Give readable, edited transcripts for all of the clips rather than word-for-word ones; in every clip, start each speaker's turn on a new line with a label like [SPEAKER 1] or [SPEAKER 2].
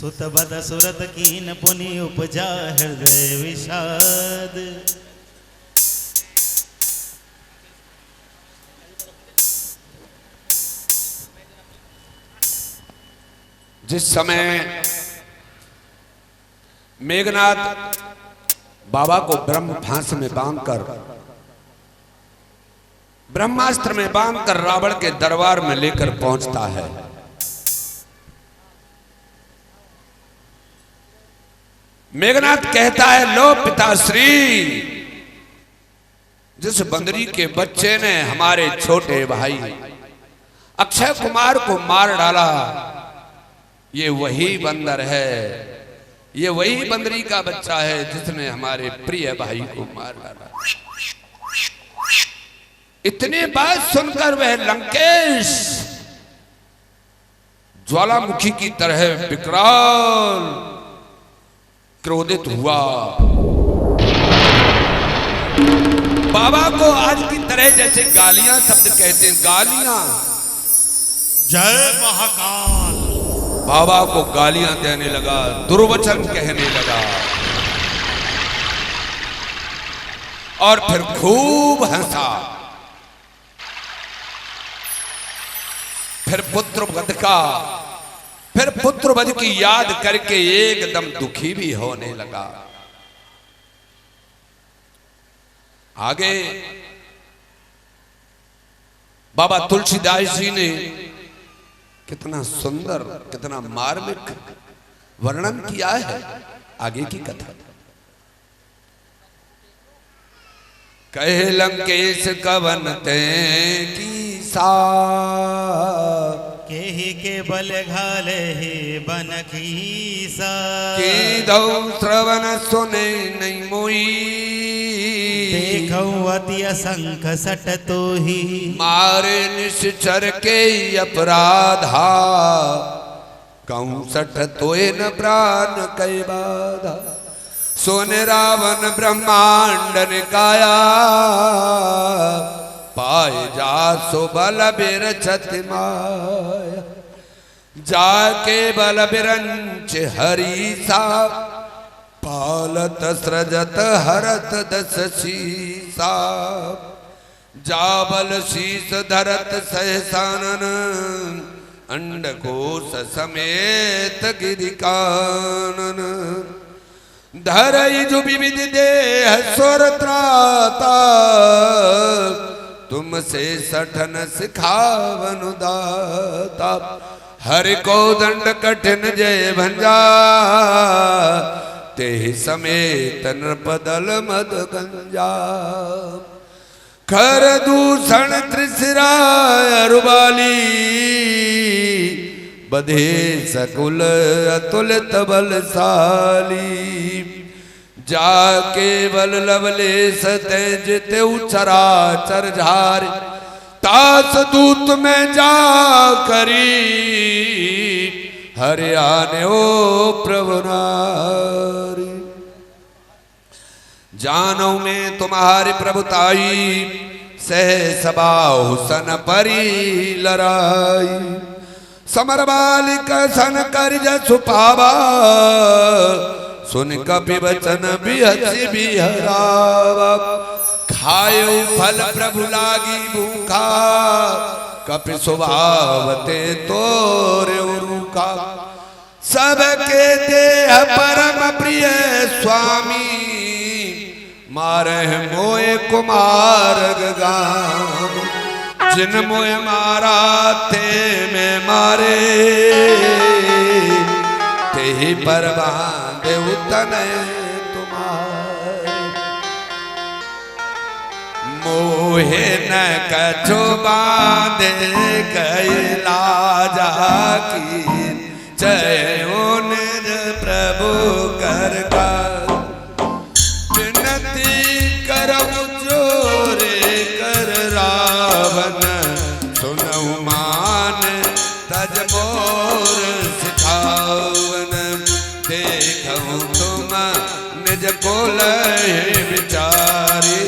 [SPEAKER 1] सुतबद सुरत कीन पुनि उपजा हृदय विषाद।
[SPEAKER 2] जिस समय मेघनाथ बाबा को ब्रह्म फांस में बांधकर ब्रह्मास्त्र में बांधकर रावण के दरबार में लेकर पहुंचता है, मेघनाथ कहता है, लो पिताश्री, जिस बंदरी के बच्चे ने हमारे छोटे भाई अक्षय कुमार को मार डाला, ये वही बंदर है, ये वही बंदरी का बच्चा है जिसने हमारे प्रिय भाई को मार डाला। इतनी बात सुनकर वह लंकेश ज्वालामुखी की तरह विकराल क्रोधित हुआ। बाबा को आज की तरह जैसे गालियां शब्द कहते हैं, गालियां,
[SPEAKER 1] जय महाकाल,
[SPEAKER 2] बाबा को गालियां देने लगा, दुर्वचन कहने लगा और फिर खूब हंसा। फिर पुत्रवध की याद करके एकदम दुखी भी होने लगा। आगे बाबा तुलसीदास जी ने कितना सुंदर, कितना मार्मिक वर्णन किया है। आगे की कथा, कहे लंकेश कवन ते की सा,
[SPEAKER 1] केहि के बल घाले ही बन खीसा,
[SPEAKER 2] की दौ श्रवण सुने नहीं मोई,
[SPEAKER 1] देखौ अति असंख सट तो ही,
[SPEAKER 2] मारे निश्चर के अपराधा, कहूं सठ तोय न प्राण कई बाधा, सोन रावण ब्रह्मांड निकाया, पाए जा सो बल बिरछति माया, जाके बल बिरंच हरीसा, पालत सृजत हरत दस शीसा, जाबल शीस धरत सहसानन, अंडकोश समेत गिरिकानन, धरई जो विविध देह स्वर त्राता, तुमसे सठन सिखावन दाता, हरि को दंड कठिन जय भंजा, ते समेत नृपदल मद गंजा, खर दूषण त्रिशिरा अरुबाली, बधे सकुल अतुलित बलशाली, जाके बल लवलेश तेज तेउ चराचर झार, तास दूत में जा करी, हरियाणे ओ प्रभु नारी, जानो में तुम्हारी प्रभुताई, सह सबाहु सन परी लड़ाई, समर बालिक सन कर जसु पावा, सुन कपि वचन बिहसी बिहरावा, खायो फल प्रभु लागी भूखा, कपि स्वभावते तोरे रूखा, सबके देह परम प्रिय स्वामी, मारे मोए कुमार गाम, जिन मोए मारा थे में मारे, ते ही परवांदे उतने तुम्हारे, मोहे न कछु बांधे कैला जाकी, जय निज प्रभु कर विनती करऊ जोरे कर रावण, सुनऊ मान तज मोर सिखावन, देखऊ तुम निज कोल विचारी,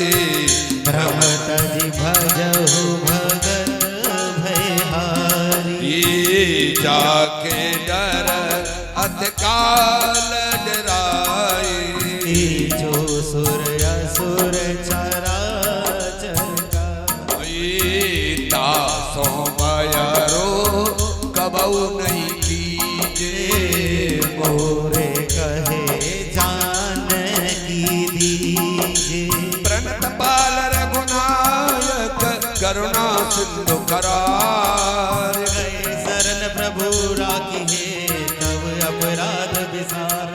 [SPEAKER 1] भ्रम तज भजहु भगत भयहारी,
[SPEAKER 2] जाके डर अधिकार काल डराए।
[SPEAKER 1] जो सुर असुर चराचर का
[SPEAKER 2] तासो बयारो कबऊ नहीं कीजे।
[SPEAKER 1] मोरे कहे जान की दीजे।
[SPEAKER 2] प्रणत पाल रघुनायक करुणा सिंधु करार।
[SPEAKER 1] शरण प्रभु राखी है तब अपराध विसार।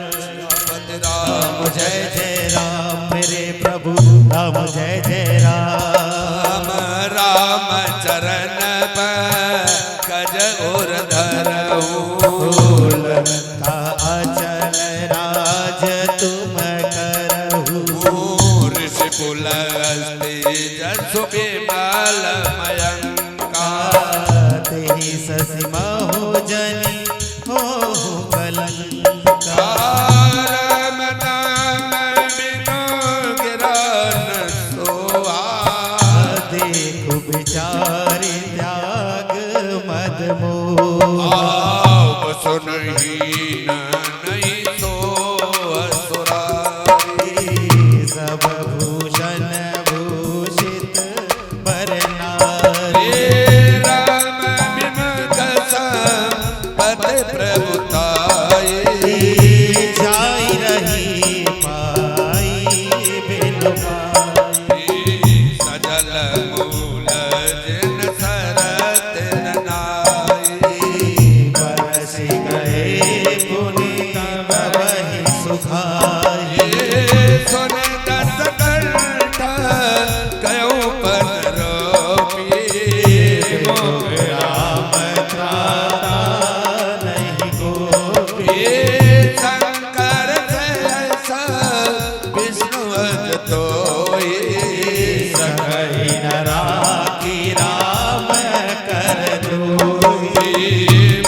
[SPEAKER 1] राम जय जय राम मेरे प्रभु राम जय जय राम।
[SPEAKER 2] राम चरण कज और धरऊ।
[SPEAKER 1] अचल राज तुम करहु।
[SPEAKER 2] ऋषि कुल जसु विमल मयंका।
[SPEAKER 1] तेहि ससि महो जनि हो कलंका।
[SPEAKER 2] राम नाम बिनु गिरन सोआ।
[SPEAKER 1] देखु विचारि त्याग मद मोहा।
[SPEAKER 2] सुनहीन नहीं सो असुरारी।
[SPEAKER 1] सब भूषण भूषित बर नारी।
[SPEAKER 2] राम विमल पद प्रभुताई।
[SPEAKER 1] जाई रही पाई बिनु पाई।
[SPEAKER 2] सजल मूल जिन सरत नाई।
[SPEAKER 1] बरस गए पुनि बहि सुखाई।
[SPEAKER 2] सुन दस कंठ कयो पद रोपी।
[SPEAKER 1] राम त्राता नहीं गोपी।
[SPEAKER 2] शंकर जैसा विष्णु तोई।
[SPEAKER 1] सकहि न राखी राम कर दोई।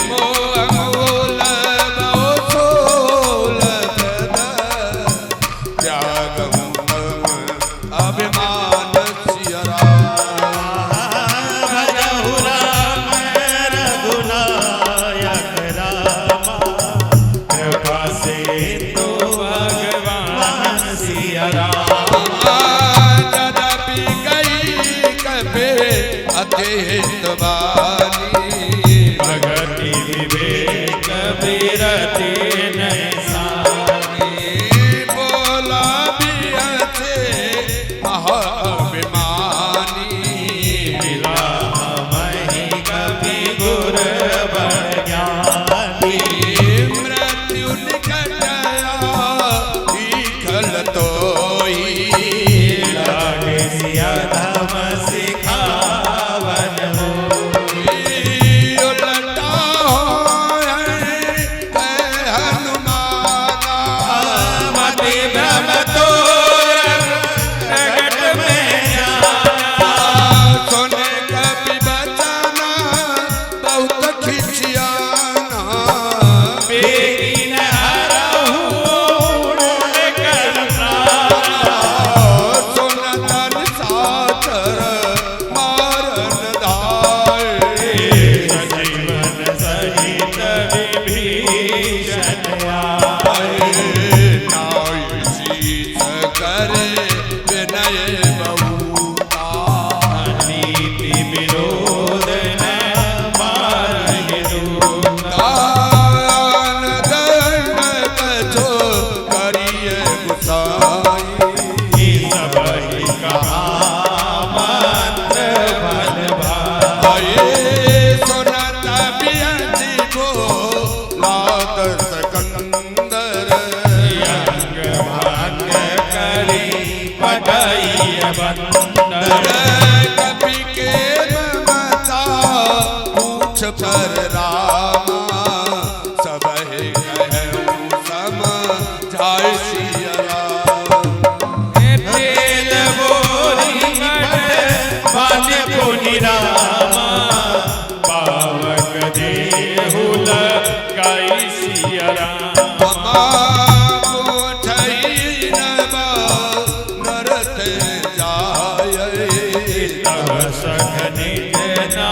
[SPEAKER 2] मोह मूल बहु सोल त्याग अभिमान सियरा।
[SPEAKER 1] भजहु राम रघुनायक रामा। कृपा सिंधु भगवान सिया रामा।
[SPEAKER 2] जदपि गई कपे अतिहित वाणी।
[SPEAKER 1] भगति विवेक विरति नहीं सानी।
[SPEAKER 2] बोला बियसे महाभिमानी।
[SPEAKER 1] मिला हमहि कपि गुर बड़ ज्ञानी।
[SPEAKER 2] मृत्यु निकट खल तोई।
[SPEAKER 1] लागे सिया धम सिखावन होई।
[SPEAKER 2] उलटा हनुमाना।
[SPEAKER 1] मति भ्रम तोर प्रगट में जाना।
[SPEAKER 2] सुन कपि बचना बहुत खिसियाना।
[SPEAKER 1] बेगी न हरहु गुण कर प्राणा।
[SPEAKER 2] सुन तन साचर मारन धाये।
[SPEAKER 1] सजीवन सहित विभीषण आए।
[SPEAKER 2] नाय शीस करे विनय बहुता।
[SPEAKER 1] नीति विरोध न मारहि दूता।
[SPEAKER 2] दान दंड कछो करिए गुसाई।
[SPEAKER 1] सबहि कहा मंत्र बल भाई।
[SPEAKER 2] सुनत बियति को लात सकंदर।
[SPEAKER 1] अंग भाग्य करी पटाई बंदर।
[SPEAKER 2] कपि के ममता पूछ पर रामा। सबहि कहूँ समझाय सिया राम।
[SPEAKER 1] तेल बोरी बान्य पुनि रामा। पावक देहु लगाई सिया रामा।
[SPEAKER 2] नरत जाय।
[SPEAKER 1] तब सघन जना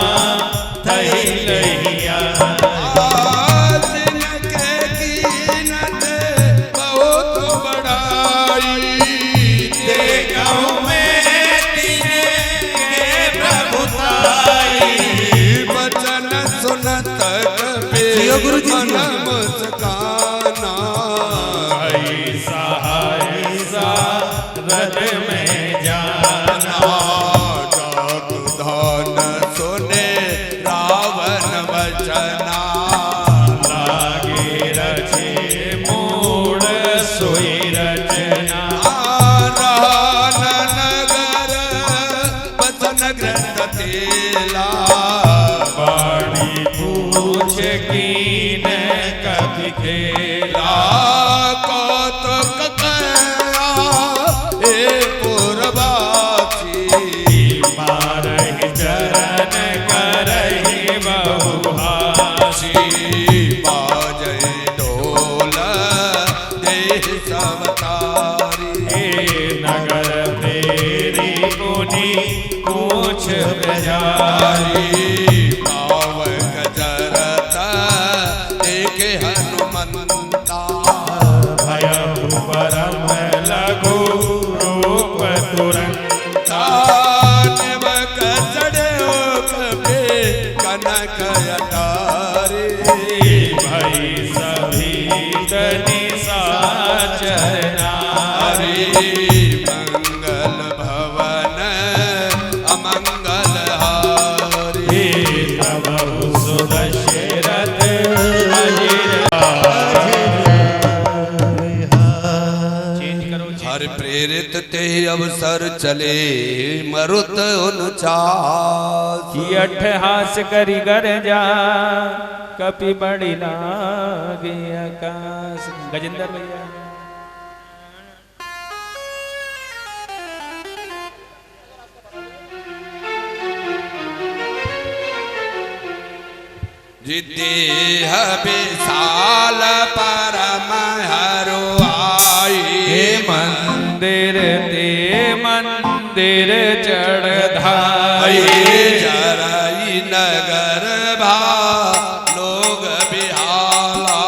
[SPEAKER 1] थई लहिया।
[SPEAKER 2] जिनके कीन
[SPEAKER 1] गुरु जी
[SPEAKER 2] मन मुस्काना
[SPEAKER 3] ऐसा ऐसा रद में जाना
[SPEAKER 2] जात धन सुने रावण वचना
[SPEAKER 3] लागे रचे मूड सोई रचना
[SPEAKER 2] नगर वचन ग्रंथ तेला
[SPEAKER 3] बाणी पूछ कीन कभी खेला
[SPEAKER 2] कौतुक कया हे पुरवासी
[SPEAKER 3] मारहि चरण करहि बहुहासी
[SPEAKER 2] बाजय ढोल देह सवतारी
[SPEAKER 3] हे नगर तेरी पुनि पूछ प्रजारी
[SPEAKER 2] पावक जरत देखे हनुमंता
[SPEAKER 3] भयं परम लघु रूप तुरंत
[SPEAKER 2] निमक चढ़ो कपे कनक अटारे
[SPEAKER 3] भई सभी तनि साचरनारी
[SPEAKER 2] मंगल भवन अमंगल हारी
[SPEAKER 3] तब सुदशरथ अजिर चेंज करो
[SPEAKER 2] हर प्रेरित ते अवसर चले मरुत उनचास
[SPEAKER 3] कि अट्ठहास करि गर जा कपि बड़ी लागे आकाश गजेंद्र भैया
[SPEAKER 2] देह विशाल परम हरो आई
[SPEAKER 3] मंदिर ते मंदिर चढ़ाई
[SPEAKER 2] जराई नगर भा लोग बिहाला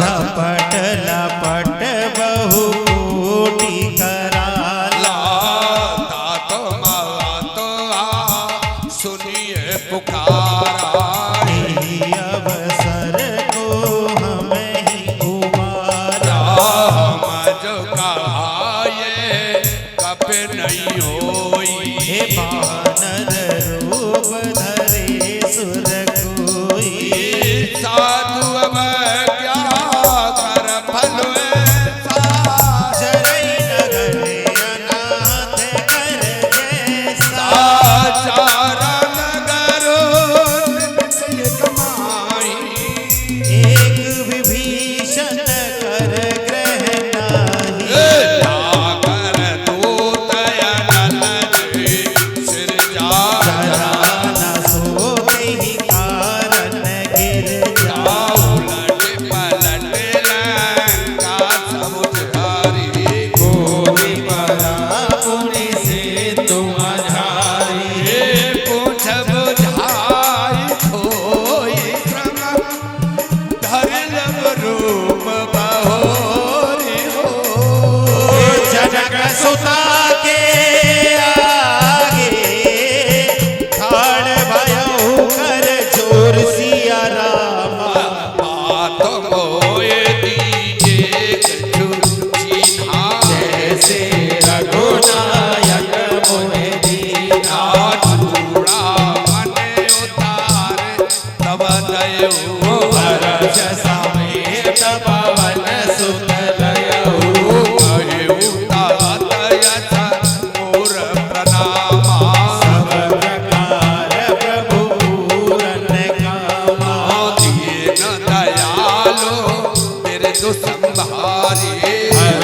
[SPEAKER 1] झपट लपट बहु कोटि कराला
[SPEAKER 2] तातो मातो आ सुनिए पुकारा
[SPEAKER 1] यही अवसर को हम ही उबारा
[SPEAKER 2] हम जो कहाये कप नहीं होई
[SPEAKER 1] हे बानर रूप धरे सुर कोई
[SPEAKER 2] साधु अब क्या कर फल
[SPEAKER 1] जरई नगर अनाथ कर जैसा
[SPEAKER 2] चारा नगर कमाई
[SPEAKER 1] एक विभीषण कर ग्रह नाही
[SPEAKER 2] कर दूत अनन सिर जा
[SPEAKER 1] न सोते ही कारण गिर जा
[SPEAKER 2] उलट पलट लंका समुझारी
[SPEAKER 3] कोई परा पुनि से तुम झारी
[SPEAKER 2] पूछ बुझाई खोई क्रम धर्म रूप बहोरी हो
[SPEAKER 1] जनक सुता के आगे ठाड़ भयउ कर जोर सिया रामा
[SPEAKER 2] बात मोए दीजे कछु चिन्हा
[SPEAKER 3] जैसे रघुनायक मोहे दीना
[SPEAKER 2] चूड़ा मन उतार तब दयो
[SPEAKER 3] हर्ष समेत पवन सुत लयऊ
[SPEAKER 2] कहे उतात यथ मोर प्रणामा
[SPEAKER 1] सब प्रकार प्रभु पूरन कामा
[SPEAKER 2] दिए न दयालो तेरे दो संभारी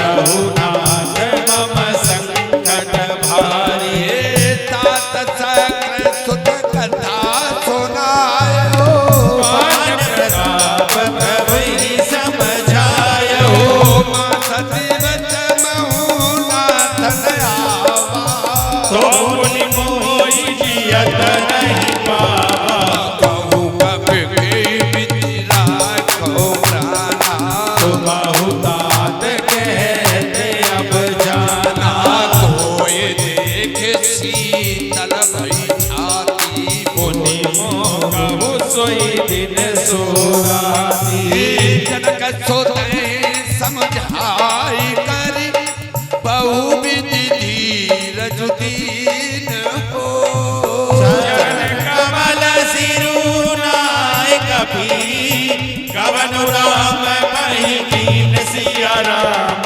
[SPEAKER 3] रघुनाथ मम संकट भारी
[SPEAKER 2] तात चक्र सुत कथा सुनायो
[SPEAKER 3] पान प्रताप प्रभु ही समझायो
[SPEAKER 2] मां सतीवत महुनाथ दयावा
[SPEAKER 3] तो मुनि मोहि जियत नहीं पावा
[SPEAKER 2] कहूँ कब के बितिरा कहो प्राणा
[SPEAKER 3] तो बहुतात कहते अब जाना
[SPEAKER 2] कोई देख शीतल भई छाती
[SPEAKER 3] मुनि मोह कहु सोई दिन सोराती
[SPEAKER 2] नहीं समझाई करी बहु विधि धीरज दीन हो।
[SPEAKER 3] चरण कमल सिरुनाय कपि कवन राम कहि दीन सिया राम।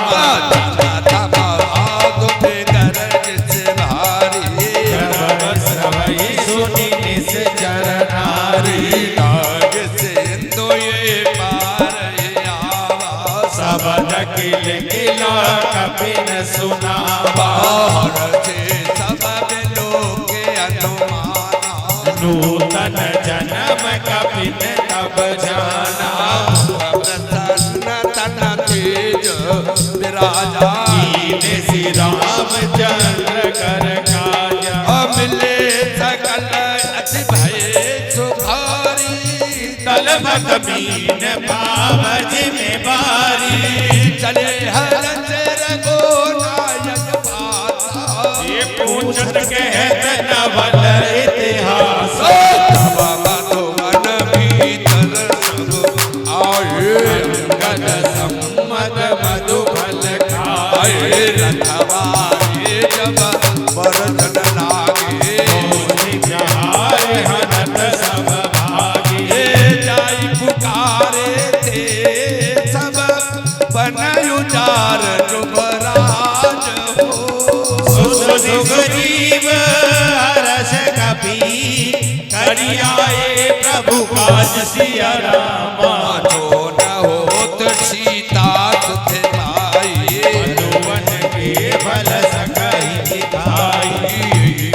[SPEAKER 3] सुनि निस चरनारी सबद किल किला कपिन सुनावा।
[SPEAKER 2] सब लोग अनुमाना
[SPEAKER 3] नूतन जन्म कपिन तब जाना।
[SPEAKER 2] प्रसन्न तन तेज विराजा
[SPEAKER 3] कीन श्री रामचंद्र कर काजा।
[SPEAKER 2] मिले सकल अति भय सुखारी
[SPEAKER 3] तलबत बीन पावज में बारी।
[SPEAKER 2] चले हर रघो नायक पासा
[SPEAKER 3] ये पूछत कहत नवल इतिहास।
[SPEAKER 2] मन भीतर सब आए
[SPEAKER 3] गद सम्मत मधु फल खाए।
[SPEAKER 2] रखवारे जब बरतन लागे
[SPEAKER 3] जहार हनत सब भागे।
[SPEAKER 2] जाई पुकारे थे सब बनयुजार जुबराज हो।
[SPEAKER 3] सुग्रीव हर्ष कपि करियाए प्रभु काज सिया रामा।
[SPEAKER 2] जो न होत सीता सुख पाई
[SPEAKER 3] मधुवन के फल सकहि दिखाई।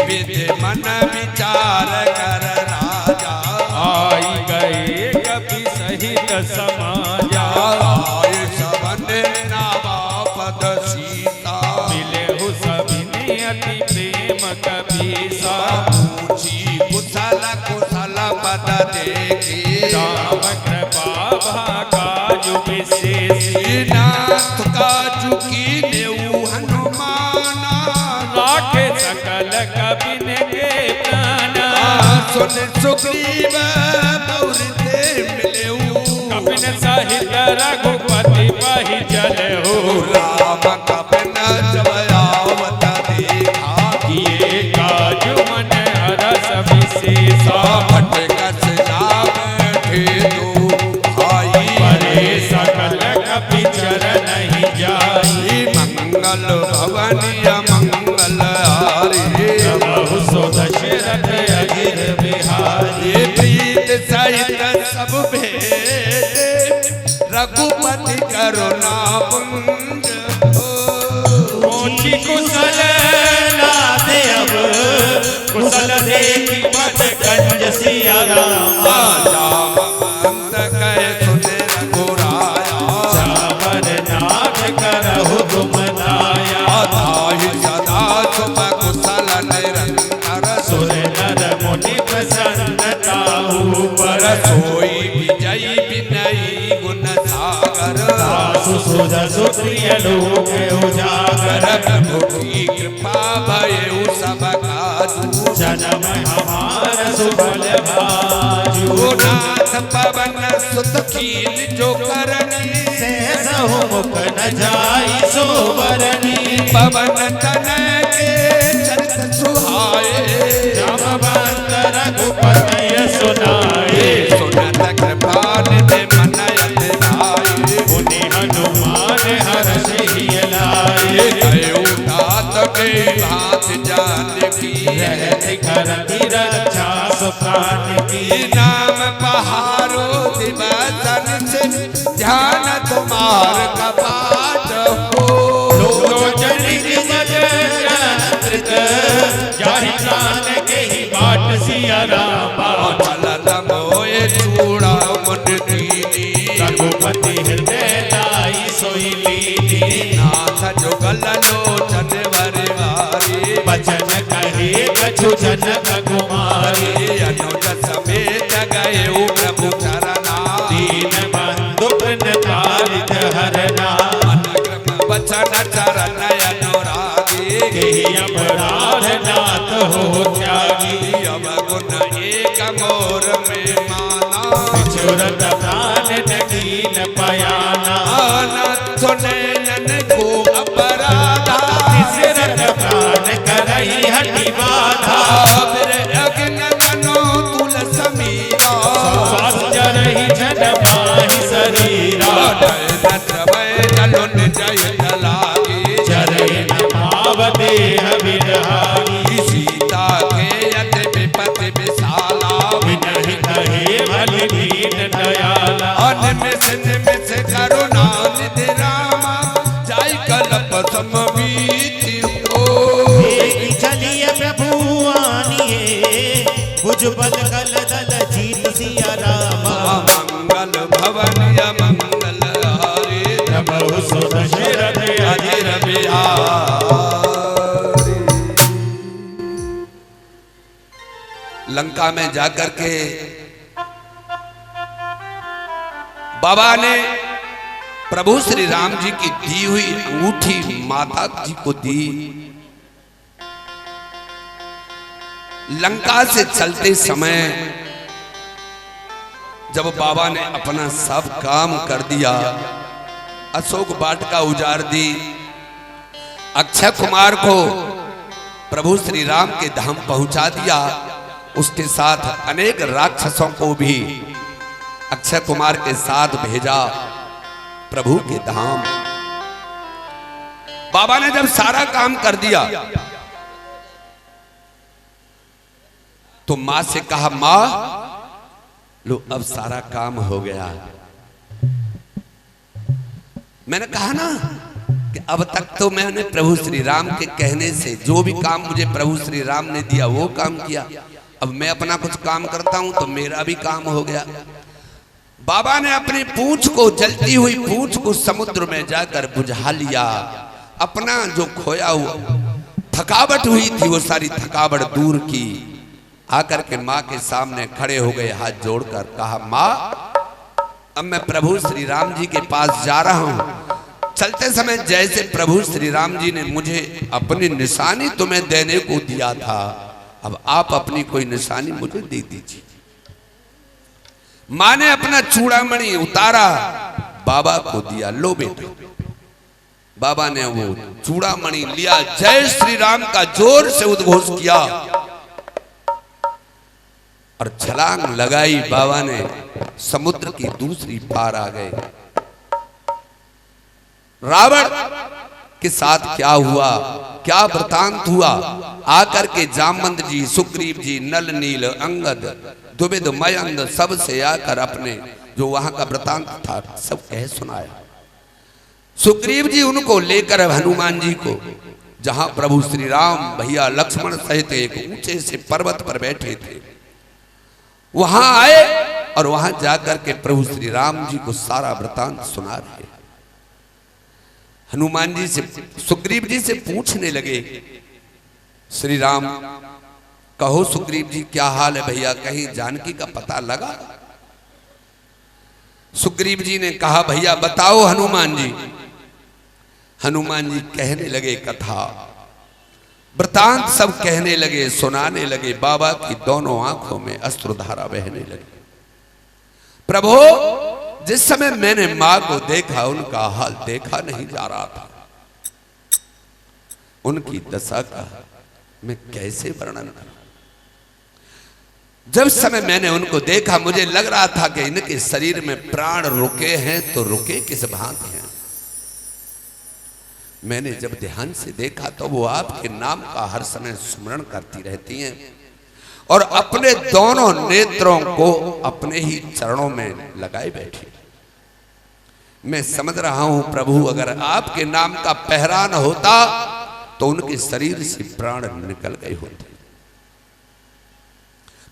[SPEAKER 2] विद मन विचार कर राजा
[SPEAKER 3] आई गए कपि सहित समाजा।
[SPEAKER 2] आय सबन नावा पद सीता
[SPEAKER 3] मिले हु सभिनि अति प्रेम कपीसा।
[SPEAKER 2] पूछी कुशल कुशल पद देखी
[SPEAKER 3] राम कृपा भाकाजु विशेषी।
[SPEAKER 2] नाथ का चुकी देऊ हनुमाना
[SPEAKER 3] राखे सकल कपिन के प्राणा।
[SPEAKER 2] सुन सुग्रीव बहुरते मिलेऊ
[SPEAKER 3] कपिन सहित रघुपति पहि चलहु।
[SPEAKER 2] राम कपिन जब आवत देखा
[SPEAKER 3] किए काज मन हरस विशेषा।
[SPEAKER 2] भटकस जाम ठेदू भाई
[SPEAKER 3] परे सकल कपि चरण ही जाई।
[SPEAKER 2] मंगल भवनिय मंगल हारी
[SPEAKER 3] बहु सो दशरथ अगिर बिहारी।
[SPEAKER 2] ये प्रीत सहित सब भेद रघुपति करुणा पुंज हो।
[SPEAKER 3] ऊंची कुशल नाथ अब कुशल देखी पद कंज सिया रामा।
[SPEAKER 2] जामवंत कहे सुने रघुराया
[SPEAKER 3] चावर नाथ करहु तुम दाया।
[SPEAKER 2] ताहि सदा शुभ कुशल निरंतर
[SPEAKER 3] सुर नर मुनि प्रसन्नता ऊपर।
[SPEAKER 2] सोई विजयी विनयी गुण सागर
[SPEAKER 3] सासु सुध सुप्रिय लोक उजागर।
[SPEAKER 2] प्रभु की कृपा भयउ सब काजू
[SPEAKER 3] जन्म हमार सुफल भाजू।
[SPEAKER 2] जो नाथ पवन सुत कीन जो करनी
[SPEAKER 3] सहसहु मुख न जाई सोबरनी।
[SPEAKER 2] पवन तन के चरित सुहाए
[SPEAKER 3] जामवंत रघुपति सुनाए।
[SPEAKER 2] सुनत कृपा निधि मन अतिधाई
[SPEAKER 3] मुनि हनुमान हर्ष हिय लाए।
[SPEAKER 2] गयो तात के भात जानकी
[SPEAKER 3] रहत करती रक्षा सुप्राण की।
[SPEAKER 2] नाम पहारो दिवसन से ध्यान तुम्हार कपाट हो।
[SPEAKER 3] लोचन की जगत जाहि प्राण के ही बाट सिया रामा।
[SPEAKER 2] चलत मोए चूड़ा मुन दीनी
[SPEAKER 3] रघुपति हृदय लाई सोई लीनी।
[SPEAKER 2] नाथ जुगल लोचन भरवारी
[SPEAKER 3] बचन कहे कछु जनक कुमारी।
[SPEAKER 2] अनुज समेत गए प्रभु चरना
[SPEAKER 3] दीन बंधु पालित हरना।
[SPEAKER 2] अनुक्रम वचन चरण अनुरागी
[SPEAKER 3] केहि अपराध नाथ हो त्यागी।
[SPEAKER 2] अब गुण एक मोर में माना
[SPEAKER 3] बिछुरत प्राण न कीन पयाना।
[SPEAKER 2] तो नैनन को अपराधा
[SPEAKER 3] तिसरत प्राण करई हटि बाधा
[SPEAKER 2] मेरे अग्न मनो तुल समीरा
[SPEAKER 3] श्वास जरहि जन माहि शरीरा
[SPEAKER 2] नलुन जय लागे
[SPEAKER 3] चरहि न पाव देह विरहारी
[SPEAKER 2] सीता के यत विपति विशाला
[SPEAKER 3] विनहि कहे बलि दीन दयाला
[SPEAKER 2] अनमिस निमिष करुणा निधि रामा जाय कल्प समवीति हो
[SPEAKER 1] देखि चलिए प्रभु आनिए भुजबल कल दल जीत सिया रामा
[SPEAKER 2] मंगल भवन या मंगल हारे
[SPEAKER 3] प्रभु सुत दशरथ
[SPEAKER 2] अधीर बिहारी। लंका में जाकर के बाबा ने प्रभु श्री राम जी की दी हुई अंगूठी माता जी को दी। लंका से चलते समय जब बाबा ने अपना सब काम कर दिया, अशोक वाटिका उजाड़ दी, अक्षय कुमार को प्रभु श्री राम के धाम पहुंचा दिया, उसके साथ अनेक राक्षसों को भी अक्षय कुमार के साथ भेजा प्रभु के धाम। बाबा ने जब सारा काम कर दिया तो मां से कहा, मां लो अब सारा काम हो गया। मैंने कहा ना कि अब तक तो मैंने प्रभु श्री राम के कहने से जो भी काम मुझे प्रभु श्री राम ने दिया वो काम किया, अब मैं अपना कुछ काम करता हूं तो मेरा भी काम हो गया। बाबा ने अपनी पूंछ को, जलती हुई पूंछ को समुद्र में जाकर बुझा लिया। अपना जो खोया हुआ थकावट हुई थी वो सारी थकावट दूर की। आकर के माँ के सामने खड़े हो गए, हाथ जोड़कर कहा, माँ अब मैं प्रभु श्री राम जी के पास जा रहा हूं। चलते समय जैसे प्रभु श्री राम जी ने मुझे अपनी निशानी तुम्हें देने को दिया था, अब आप अपनी कोई निशानी मुझे दे दीजिए। मां ने अपना चूड़ामणि उतारा, बाबा को दिया, लो बेटा। बाबा ने वो चूड़ामणि लिया, जय श्री राम का जोर से उद्घोष किया और छलांग लगाई। बाबा ने समुद्र की दूसरी पार आ गए। रावण के साथ क्या हुआ, क्या वृतांत हुआ, आकर के जामवंत जी, सुग्रीव जी, नल नील, अंगद, द्विविद, मयंद सबसे आकर अपने जो वहां का वृतांत था सब कह सुनाया। सुग्रीव जी उनको लेकर हनुमान जी को, जहां प्रभु श्री राम भैया लक्ष्मण सहित एक ऊंचे से पर्वत पर बैठे थे, वहां आए और वहां जाकर के प्रभु श्री राम जी को सारा वृतांत सुना रहे। हनुमान जी से, सुग्रीव जी से पूछने लगे, श्री राम कहो सुग्रीव जी क्या हाल है भैया, कहीं जानकी का पता लगा? सुग्रीव जी ने कहा, भैया बताओ हनुमान जी। हनुमान जी कहने लगे कथा, वृतांत सब कहने लगे, सुनाने लगे। बाबा की दोनों आंखों में अश्रुधारा बहने लगी। प्रभु जिस समय मैंने मां को देखा उनका हाल देखा नहीं जा रहा था। उनकी दशा का मैं कैसे वर्णन करूं। जब समय मैंने उनको देखा मुझे लग रहा था कि इनके शरीर में प्राण रुके हैं तो रुके किस भांति हैं। मैंने जब ध्यान से देखा तो वो आपके नाम का हर समय स्मरण करती रहती हैं और अपने दोनों नेत्रों को अपने ही चरणों में लगाए बैठी। मैं समझ रहा हूं प्रभु अगर आपके नाम का पहरा न होता तो उनके शरीर से प्राण निकल गए होते।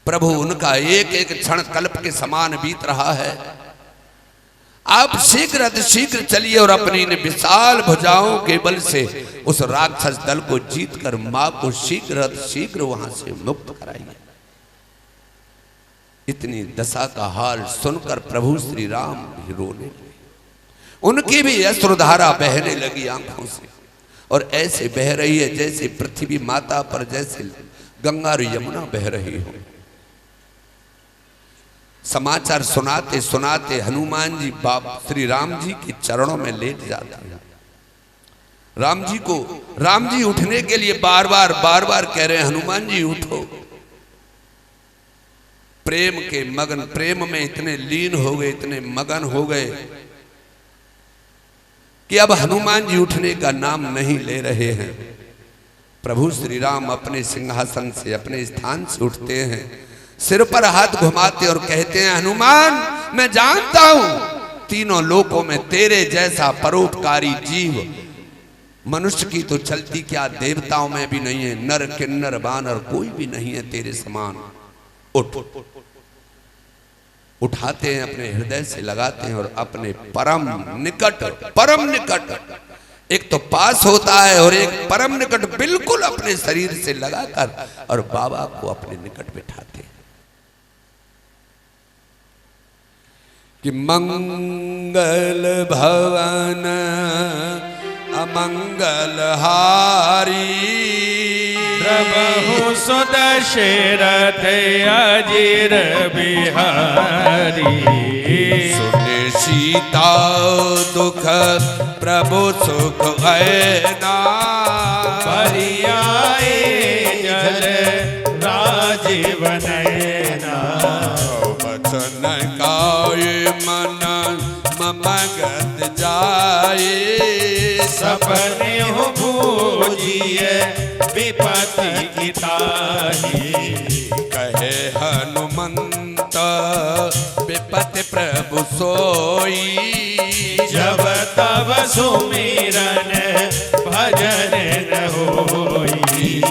[SPEAKER 2] प्रभु उनका एक एक क्षण कल्प के समान बीत रहा है। आप शीघ्र अतिशीघ्र चलिए और अपनी इन विशाल भुजाओं के बल से उस राक्षस दल को जीतकर मां को शीघ्र अतिशीघ्र वहां से मुक्त कराइए। इतनी दशा का हाल सुनकर प्रभु श्री राम भी रोने लगे। उनकी भी अश्रुधारा बहने लगी आंखों से और ऐसे बह रही है जैसे पृथ्वी माता पर जैसे गंगा और यमुना बह रही हो। समाचार सुनाते सुनाते हनुमान जी बाप श्री राम जी के चरणों में लेट जाते हैं। राम जी उठने के लिए बार बार कह रहे हैं, हनुमान जी उठो। प्रेम के मगन, प्रेम में इतने लीन हो गए, इतने मगन हो गए कि अब हनुमान जी उठने का नाम नहीं ले रहे हैं। प्रभु श्री राम अपने सिंहासन से, अपने स्थान से उठते हैं, सिर पर हाथ घुमाते और कहते हैं, हनुमान मैं जानता हूं तीनों लोकों में तेरे जैसा परोपकारी जीव मनुष्य की तो चलती क्या देवताओं में भी नहीं है, नर किन्नर वानर कोई भी नहीं है तेरे समान। उठ। उठाते हैं, अपने हृदय से लगाते हैं और अपने परम निकट एक तो पास होता है और एक परम निकट बिल्कुल अपने शरीर से लगाकर और बाबा को अपने निकट बिठाते हैं कि मंगल भवन अमंगल हारी
[SPEAKER 3] प्रभु सुदशरथ अजीर बिहारी।
[SPEAKER 2] सुने सीता दुख प्रभु सुख हैना
[SPEAKER 3] परियाए जल राजीव नयना।
[SPEAKER 2] वचन गाय मन ममगत जाए
[SPEAKER 3] सपने हो बूझिए विपत्ति की ताही।
[SPEAKER 2] कहे हनुमंत विपत्ति प्रभु सोई
[SPEAKER 3] जब तब सुमिरन भजन न होई।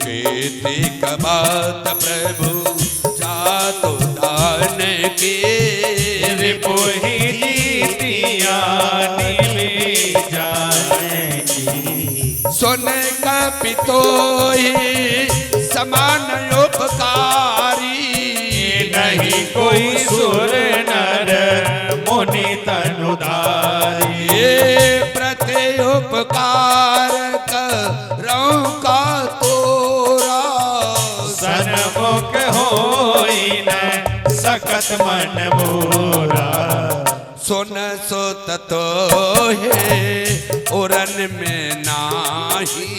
[SPEAKER 2] कहते कबात प्रभु जातो दान के
[SPEAKER 3] रिपुहि नीतिया नीली जाएगी।
[SPEAKER 2] सुन का पितोहि समान उपकारी
[SPEAKER 3] नहीं कोई सुर नर मुनि तनुधारी।
[SPEAKER 2] प्रति उपकार करऊं का तोरा
[SPEAKER 3] सन्मुख होई न सकत मन मोरा।
[SPEAKER 2] सुन सो ततो है उरन में नाही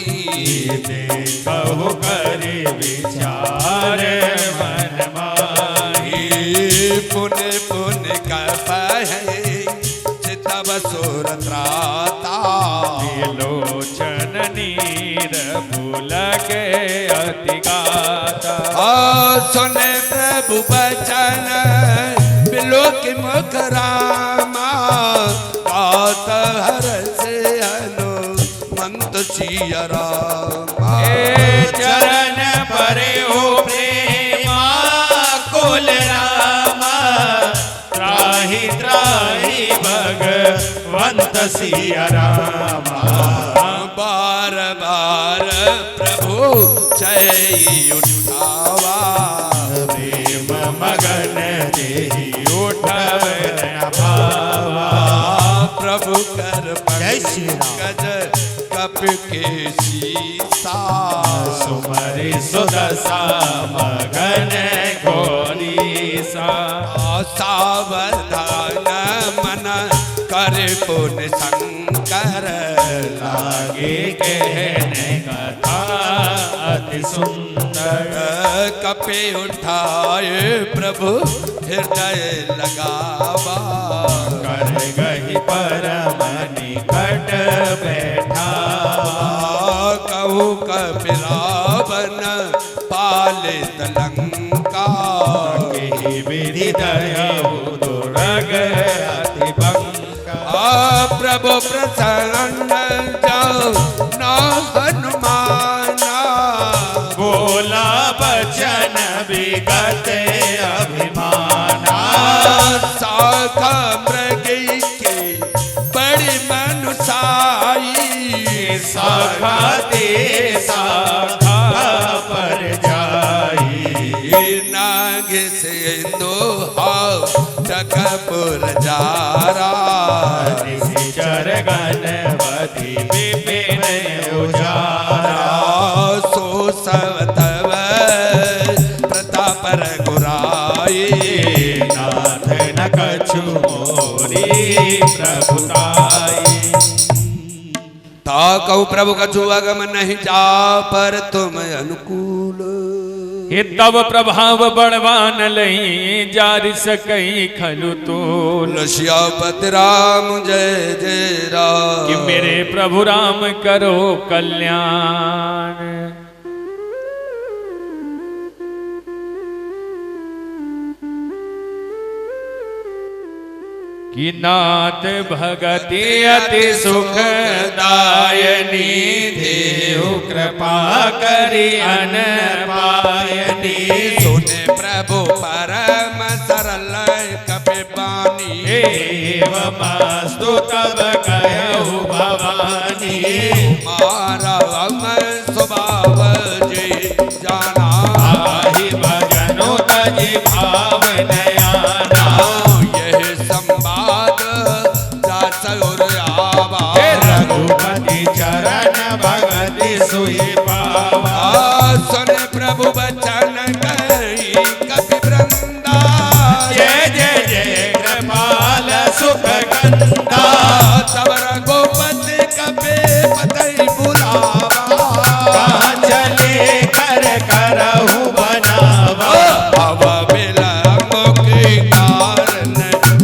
[SPEAKER 3] कहु करि विचार मन माही।
[SPEAKER 2] पुण्य पुण्य कपहि चितव सुर त्राता
[SPEAKER 3] लोचन नीर भूलक अति गाता।
[SPEAKER 2] सुन प्रभु बचन बिलोक मुख रामा गात हर से हनुमंत सिया रामा।
[SPEAKER 3] चरण परे हो प्रेमा कुल रामा। त्राहि त्राहि भगवंत सिया रामा।
[SPEAKER 2] बार बार प्रभु चई उठावा
[SPEAKER 3] प्रेम मगन देहि उठव न पावा।
[SPEAKER 2] प्रभु कर
[SPEAKER 1] जय श्री राम।
[SPEAKER 2] गज कप के सीसा
[SPEAKER 3] सुमरि सुदशा मगन गौरीसा।
[SPEAKER 2] सावधान मन कर पुन शंकर
[SPEAKER 3] लागे कहने कथा अति सुंदर।
[SPEAKER 2] कपे उठाए प्रभु हृदय लगावा
[SPEAKER 3] कर गही परम निकट बैठा।
[SPEAKER 2] कहू कपिरावन पालित लंका
[SPEAKER 3] के विधि दयालु दुर्ग अति बंका।
[SPEAKER 2] प्रभु प्रसन्न जाओ ना हनुमाना
[SPEAKER 3] बोला बचन विगत अभिमाना।
[SPEAKER 2] शाखा मृग के बड़ी मनुषाई
[SPEAKER 3] शाखा ते शाखा पर जाई।
[SPEAKER 2] नाग से दो हाव जगपुर जारा
[SPEAKER 3] निश्चर गणपति विपिन उजारा।
[SPEAKER 2] सो सवतव प्रताप रघुराई
[SPEAKER 3] प्रभुताई।
[SPEAKER 2] ता कहु प्रभु कछु अगम नहीं जा पर तुम अनुकूल।
[SPEAKER 3] हे तब प्रभाव बड़वान लई जारि सकई खलु तोल।
[SPEAKER 2] सियापति राम जय जय राम।
[SPEAKER 3] कि मेरे प्रभु राम करो कल्याण। कि नाथ भगति अति सुखदायनी देहु कृपा करि अन पायनी।
[SPEAKER 2] सुने प्रभु परम सरल कपि बानी।
[SPEAKER 3] एवमस्तु तब कहु भवानी।
[SPEAKER 2] मारा स्वभाव जी जाना।
[SPEAKER 3] आहि भजनु तजि भाव नयाना। रघुपति चरण भगति सुई पावा।
[SPEAKER 2] सुन प्रभु बचन गई कपि वृंदा।
[SPEAKER 3] जय जय जय कृपाल सुख कंदा।
[SPEAKER 2] तब रघुपति कपि पतई बुलावा।
[SPEAKER 3] कहाँ चले कर करहु बनावा।
[SPEAKER 2] अब विलंब के कारण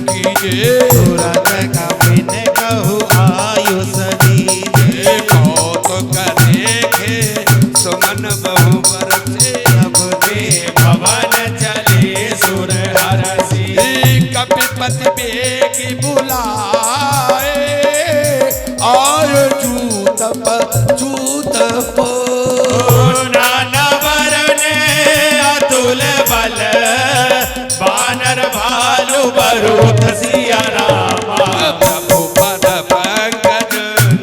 [SPEAKER 2] कीजिए।
[SPEAKER 3] तुरंत कपिन कहु आयुष दीजिए।
[SPEAKER 2] कौतुक देखे सुमन बहु बरसे।
[SPEAKER 3] अब दे भवन चले सुर हरसी।
[SPEAKER 2] कपिपति बेगी बुलाए। और जूत पो
[SPEAKER 3] नाना वरने अतुल बल। बानर भालु बरूथ सिया रामा।
[SPEAKER 2] प्रभु पद पंकज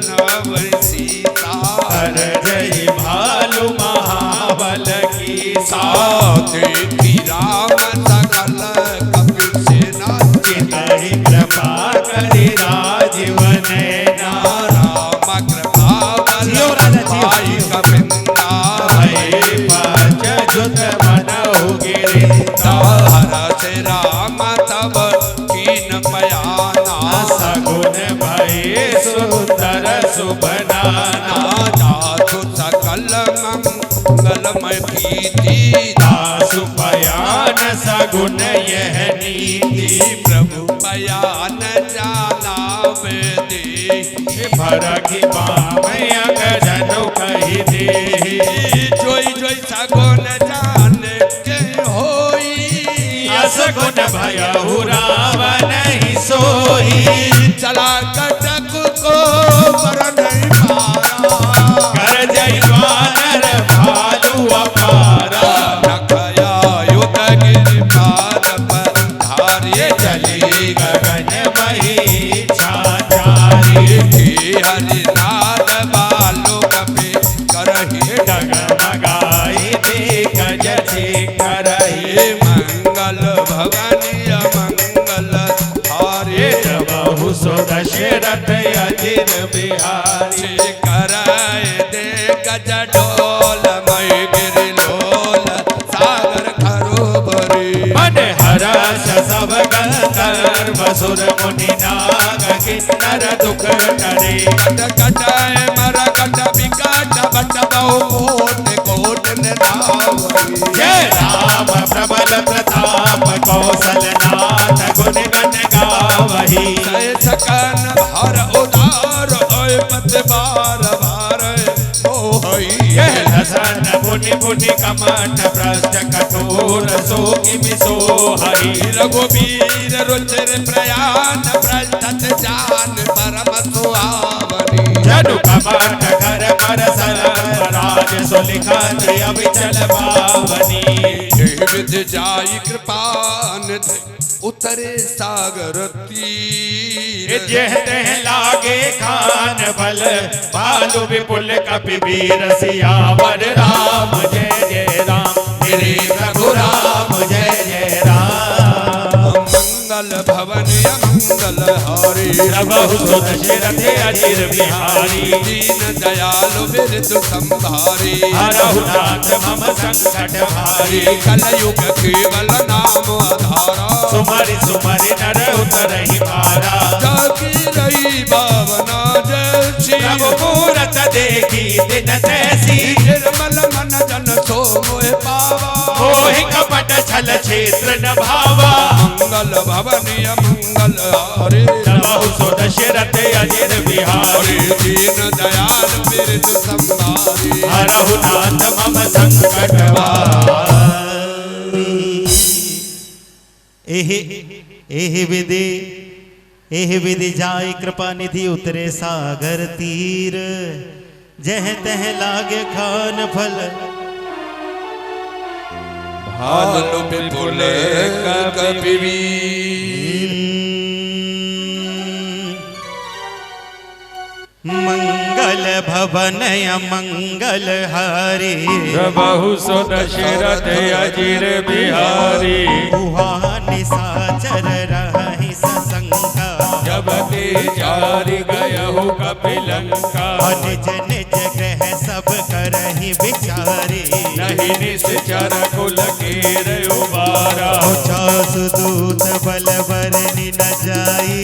[SPEAKER 2] नव सीता।
[SPEAKER 3] हर जय भालु महाबल की
[SPEAKER 2] देखी राम सकल कपि सेना।
[SPEAKER 3] चितहि कृपा करि राजीव नैना।
[SPEAKER 2] राम कृपा
[SPEAKER 3] जियो राजा जियो।
[SPEAKER 2] भाई कपिंदा।
[SPEAKER 3] भय पच जुत मनहु गिरिंदा।
[SPEAKER 2] हर से राम तब कीन पयाना।
[SPEAKER 3] सगुन भय सुंदर सुबनाना।
[SPEAKER 2] जातु सकल मंगलमय प्रीति।
[SPEAKER 3] दासु पयान सगुन यह नीति।
[SPEAKER 2] प्रभु पयान जाना वेदे।
[SPEAKER 3] भरखि बामय गजनु कहि देहि।
[SPEAKER 2] जोई जोई सगुन जान के होई।
[SPEAKER 3] असगुन भयहु रावण ही सोई।
[SPEAKER 2] चला कटक को पर नहीं पारा।
[SPEAKER 3] कर जय वानर भालु अपारा।
[SPEAKER 2] नखया युग गिरिपाद पर धारिये।
[SPEAKER 3] चली गगन मही छाचारी।
[SPEAKER 2] हरि नाद बालो कपि करहि।
[SPEAKER 3] डगमगाई देख जछि करहि।
[SPEAKER 2] मंगल भवनीय मंगल हारे।
[SPEAKER 3] बहु सो दशरथ अजिर बिहारी।
[SPEAKER 2] कराय दे गज डोल मय गिरि लोल सागर खरोबरी।
[SPEAKER 3] मन हरष सब गंधर्व सुर मुनि नाग किन्नर दुख टरे।
[SPEAKER 2] कट कटाय मर कट विकट बट बहु कोट कोट निधावरी।
[SPEAKER 3] जय राम प्रबल प्रताप कौशल नाथ गुण गण गावही।
[SPEAKER 2] जय सकन हर उदार ओय पत बार बार मोहई।
[SPEAKER 3] यह लसन पुनि पुनि कमठ भ्रष्ट कठोर सो किमि सोहई।
[SPEAKER 2] रघुबीर रुचिर प्रयाण भ्रष्ट जान परम सुहावनी।
[SPEAKER 3] जनु कपट कर पर राज सुलिखन अविचल पावनी।
[SPEAKER 2] विध जाई कृपान उतरे सागर तीर।
[SPEAKER 3] जेह तेह लागे खान बल भालु विपुल कपि वीर सियावर राम जय जय राम। मेरे प्रभु राम जय जय राम।
[SPEAKER 2] मंगल भवन मंगल हारी।
[SPEAKER 3] प्रभु सो दशरथ अजिर बिहारी।
[SPEAKER 2] दीन दयालु बिरदु संभारी।
[SPEAKER 3] हरहु नाथ मम संकट भारी।
[SPEAKER 2] कलयुग केवल नाम आधारा।
[SPEAKER 3] सुमरि सुमरि नर उतरहि भारा।
[SPEAKER 2] जाकी जई बावना जैसी
[SPEAKER 3] प्रभु मूरत देखी दिन तैसी
[SPEAKER 2] निर्मल मन जन सो मोह पावा
[SPEAKER 3] मोहि कपट छल क्षेत्र न भावा
[SPEAKER 2] मंगल भवनीय मंगल हरे
[SPEAKER 3] नमः सो दशरथ अजिर बिहारी
[SPEAKER 2] दीन दयाल बिरद संभारी
[SPEAKER 3] हरहु नाथ मम संकट
[SPEAKER 1] एह विधि जाय कृपा निधि उतरे सागर तीर जह तह लागे खान फल
[SPEAKER 2] भालु विपुल कपिवीर
[SPEAKER 1] मंगल भवनय मंगल हरि
[SPEAKER 3] प्रभु सो दशरथ अजिर बिहारी
[SPEAKER 1] उहा निशाचर रहि ससंका
[SPEAKER 3] जब ते जारि गयहु कपिलंका
[SPEAKER 1] निज निज ग्रह सब करहि विचारी
[SPEAKER 3] नहीं निश्चर कुल केर उबारा
[SPEAKER 1] दूत बल बरनि न जाई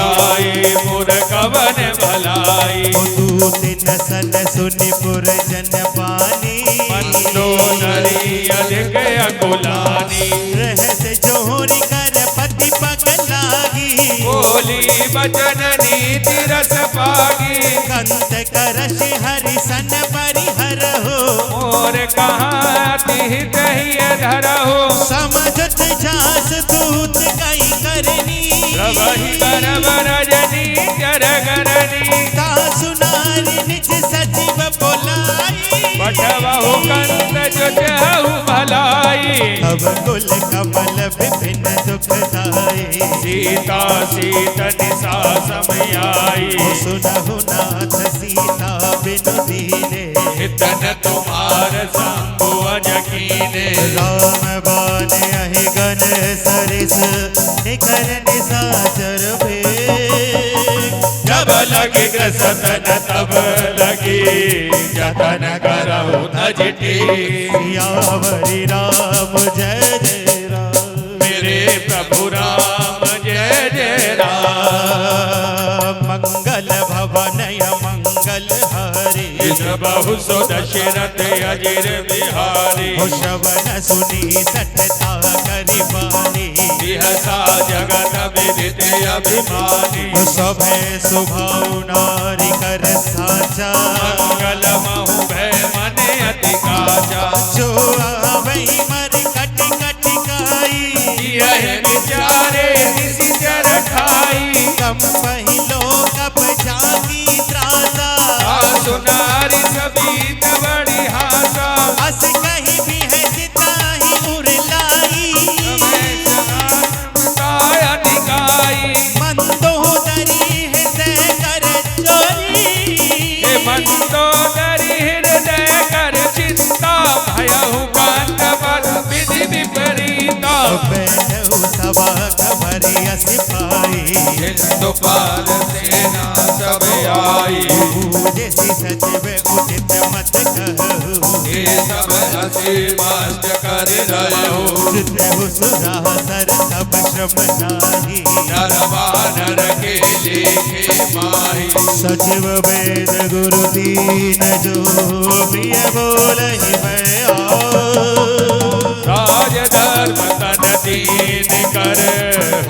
[SPEAKER 3] आए मुर कवन भलाई
[SPEAKER 1] दूत न सन सुनि पुर जन पानी
[SPEAKER 3] मंदो नरी अधिक अकुलानी
[SPEAKER 1] रहस जोहरी कर पति पग लागी
[SPEAKER 3] बोली बचन नीति रस पागी
[SPEAKER 1] कंत करश हरि सन परिहर हो
[SPEAKER 3] मोर कहाँ तिहित ही धरहु
[SPEAKER 1] समझत जास दूत कई करनी
[SPEAKER 3] प्रभहि बरबर रजनी जर गरनी
[SPEAKER 1] ता सुनारी निज सचिव बोलाई
[SPEAKER 3] बटवहु कंत जो चहु भलाई
[SPEAKER 1] अब कुल कमल विपिन दुखदाई
[SPEAKER 3] सीता सीत निशा समयाई
[SPEAKER 1] सुनहु नाथ सीता बिनु दीने
[SPEAKER 3] हितन तुम्हार संग अजकीने
[SPEAKER 1] राम बान अहि गण सरिस निकर निशाचर भेग
[SPEAKER 3] जब लगी ग्रसतन तब लगी जतन करहु धजटी
[SPEAKER 1] सियावरी राम जय जय राम
[SPEAKER 3] मेरे प्रभु राम जय जय राम
[SPEAKER 1] मंगल भवनय मंगल हरि
[SPEAKER 3] बहु सो दशरथ अजिर बिहारी
[SPEAKER 1] हो श्रवण सुनी सटता करि बानी
[SPEAKER 3] बिहसा जगत विदित अभिमानी
[SPEAKER 1] सभे सुभाव नारी कर साचा
[SPEAKER 3] मंगल महु भय मन अति काचा
[SPEAKER 1] जो आवै मर कट कट काई
[SPEAKER 3] यह विचारे निशिचर खाई
[SPEAKER 1] कम पहिलो कब जागी त्रासा
[SPEAKER 3] सुनारी सभी बड़ी हासा
[SPEAKER 1] अस कहीं भी है जिताही उरलाई
[SPEAKER 3] निकाई
[SPEAKER 1] मंदोदरी हृदय कर चोरी
[SPEAKER 3] मंदोदरी हृदय कर चिंता भयहु कांत बल विधि विपरीता
[SPEAKER 1] बैठो सभा खबरिया सिपाही
[SPEAKER 3] हिंदुपाल सेना सब आई
[SPEAKER 1] जैसी सचिव उचित मत कहू
[SPEAKER 3] ये सब हसी मास्ट कर रहो
[SPEAKER 1] देहु सुरा सर सब श्रम नाही
[SPEAKER 3] नरवानर के लेखे माही
[SPEAKER 1] सचिव वेद गुरु दीन जो प्रिय बोलहि मैं
[SPEAKER 3] राज धर्म तन दीन कर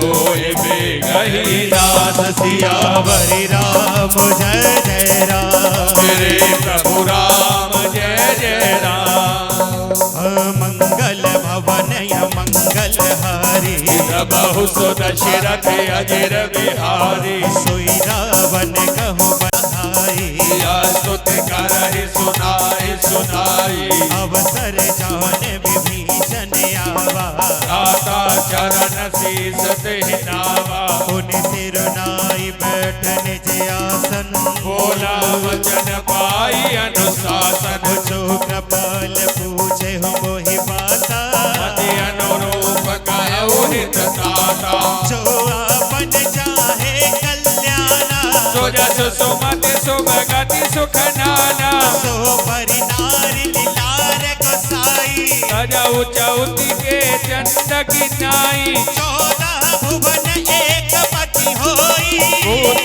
[SPEAKER 3] होए बेगही
[SPEAKER 1] नाथ सियावरी राम जय जय राम
[SPEAKER 3] मेरे प्रभु राम जय जय राम
[SPEAKER 1] मंगल भवनय मंगल हरि
[SPEAKER 3] बहु सो दशरथ अजिर बिहारी
[SPEAKER 1] सोई रावण कहु बधाई
[SPEAKER 3] स्तुति करहि सुनाई सुनाई
[SPEAKER 1] अवसर जान विभीषण आवा
[SPEAKER 3] दाता चरण शीस देहि नावा
[SPEAKER 1] उन सिर नाई बैठ निज आसन
[SPEAKER 3] बोला वचन पाई अनुशासन
[SPEAKER 1] जो कृपाल पूछे हो मोहि बाता
[SPEAKER 3] अति अनुरूप कहु हित दाता
[SPEAKER 1] जो आपन चाहे कल्याणा
[SPEAKER 3] सो जस सुमति सुभगति सुख नाना
[SPEAKER 1] सो परिनारी लीलार गोसाई
[SPEAKER 3] सजऊ चौति के चंद की नाई
[SPEAKER 1] 14 भुवन एक पति होई
[SPEAKER 3] भूत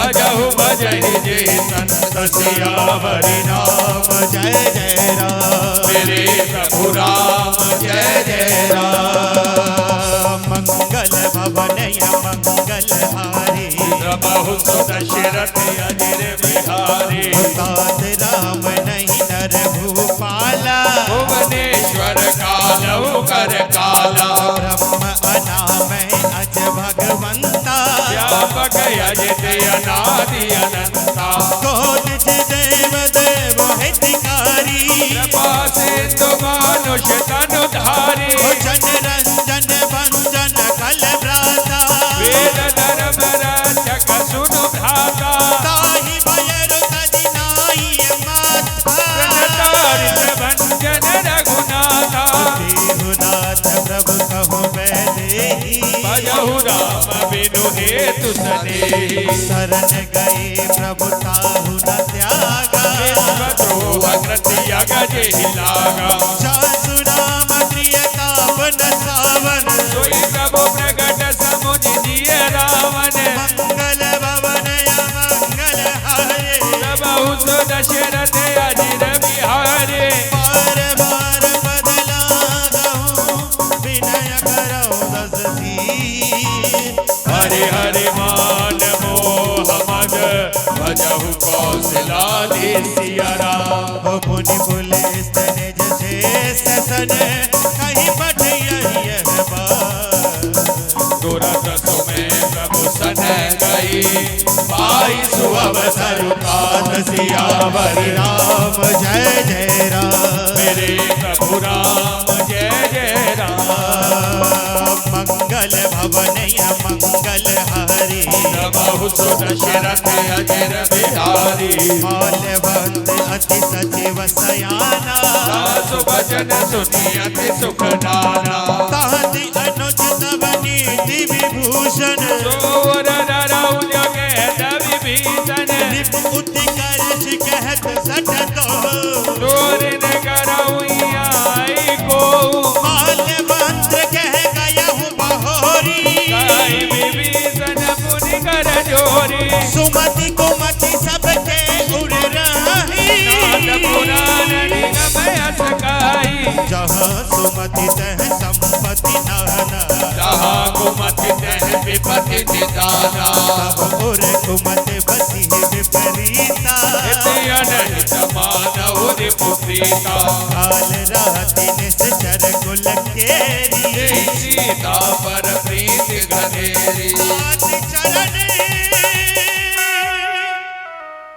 [SPEAKER 3] भजहु भजहि जे संत सियावर राम जय जय राम मेरे प्रभु राम जय जय राम
[SPEAKER 1] मंगल भवन मंगल हारी
[SPEAKER 3] प्रभु दशरथ अजिर बिहारी
[SPEAKER 1] तात राम नहीं नर भूपाला
[SPEAKER 3] भुवनेश्वर कालऊ कर काला
[SPEAKER 1] ब्रह्म अनामय अज भगवंता
[SPEAKER 3] व्यापक अजित अनादि अनंता
[SPEAKER 1] को निज देव देव हितकारी
[SPEAKER 3] कृपा सिंधु मानुष तनुधारी
[SPEAKER 1] जन रंजन भंजन कल भ्राता
[SPEAKER 3] वेद धर्म रक्षक सुनु भ्राता
[SPEAKER 1] ताहि भयरु तजि नाई माता
[SPEAKER 3] प्रणतारित भंजन रघुनाथा
[SPEAKER 1] देहुनाथ प्रभु कहो बैदेही
[SPEAKER 3] भजहु राम बिनु हेतु सनेही
[SPEAKER 1] शरण गए प्रभु ताहु न त्यागा
[SPEAKER 3] विश्वद्रोह कृति अगजेहि लागा
[SPEAKER 1] जासु राम प्रियताप न सावन
[SPEAKER 3] सोई प्रभु प्रगट समुझ दिए रावण
[SPEAKER 1] मंगल भवन मंगल हारे
[SPEAKER 3] प्रभु दशरथ अजिर बिहारी
[SPEAKER 1] बार बार बदला गहूँ विनय करो दस
[SPEAKER 3] हरि हरि मान मोह मद भजहु कौशलाधि सिया राम
[SPEAKER 1] हो पुनि पुलिस निज शेष सन कहीं पठ यही
[SPEAKER 3] तुरत सुमे प्रभु सन गई पाई सुअवसर कान सियावर
[SPEAKER 1] राम जय जय राम
[SPEAKER 3] मेरे प्रभु राम जय जय राम
[SPEAKER 1] मंगल भवन मंगल हरि
[SPEAKER 3] प्रभु दशरथ अजिर बिहारी
[SPEAKER 1] माल्यवंत अति सचिव सयाना
[SPEAKER 3] दासु वचन सुनि अति सुख नाना
[SPEAKER 1] ताहि अनुज तव नीति विभूषण
[SPEAKER 3] सोवर नरौ जगत विभीषण
[SPEAKER 1] निप उति करश कहत सठ दो
[SPEAKER 3] तोरिन करौइया आई को
[SPEAKER 1] माल्यवंत कह गयहु बहोरी
[SPEAKER 3] गाय विभीषण पुनि कर जोरी
[SPEAKER 1] सुमति कुमति सबके उड़ रही
[SPEAKER 3] नाद पुराण निगम यश गाई
[SPEAKER 1] जहाँ सुमति तह संपत्ति नाना
[SPEAKER 3] जहाँ कुमति तह विपति निदाना
[SPEAKER 1] तब उर कुमति बसी विपरीता
[SPEAKER 3] अनहित मानव रिपुप्रीता
[SPEAKER 1] काल राति निश्चर कुल केरी
[SPEAKER 3] सीता पर